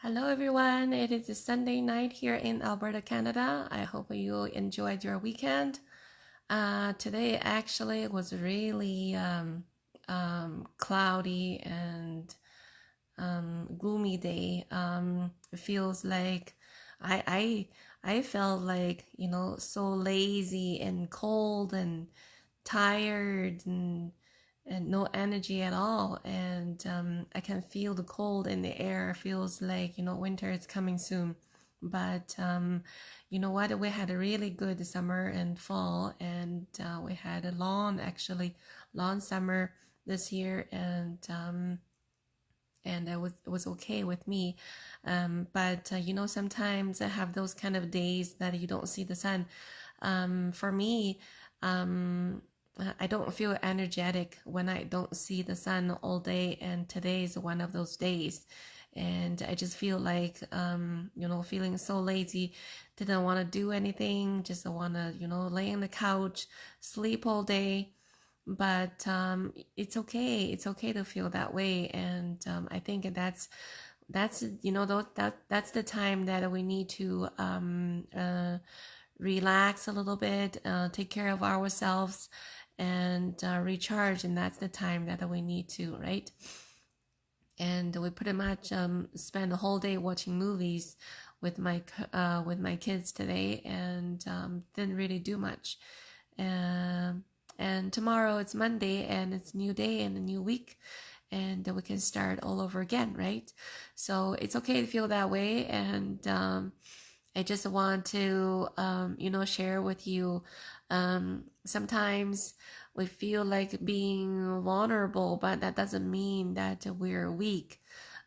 Hello everyone, it is a Sunday night here in Alberta, Canada. I hope you enjoyed your weekend. Today actually was really cloudy and gloomy day. It feels like I felt like, so lazy and cold and tired and no energy at all. And I can feel the cold in the air. It feels like, winter is coming soon. But you know what? We had a really good summer and fall, and we had a long summer this year, and it was okay with me. But sometimes I have those kind of days that you don't see the sun. For me, I don't feel energetic when I don't see the sun all day, and today is one of those days. And I just feel like, feeling so lazy, didn't want to do anything, just want to, lay on the couch, sleep all day. But it's okay. It's okay to feel that way, and I think that's that's the time that we need to relax a little bit, take care of ourselves, and recharge. And that's the time that we need to, right? And we pretty much spend the whole day watching movies with my kids today, and didn't really do much. And tomorrow it's Monday, and it's a new day and a new week, and we can start all over again, right? So it's okay to feel that way, and I just want to, share with you. Sometimes we feel like being vulnerable, but that doesn't mean that we're weak.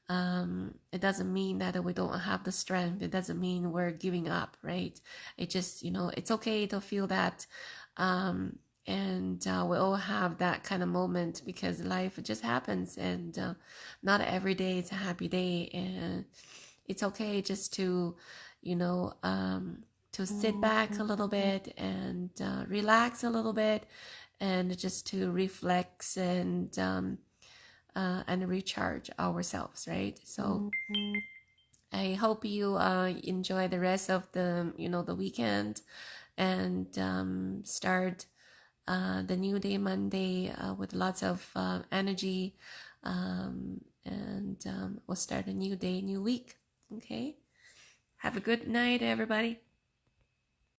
It doesn't mean that we don't have the strength. It doesn't mean we're giving up, right? It just, it's okay to feel that. And we all have that kind of moment because life just happens, and not every day is a happy day. And it's okay just to, to sit back a little bit and relax a little bit, and just to reflect and recharge ourselves, right? So I hope you enjoy the rest of the weekend, and start the new day Monday with lots of energy, and we'll start a new day, new week. Okay. Have a good night, everybody.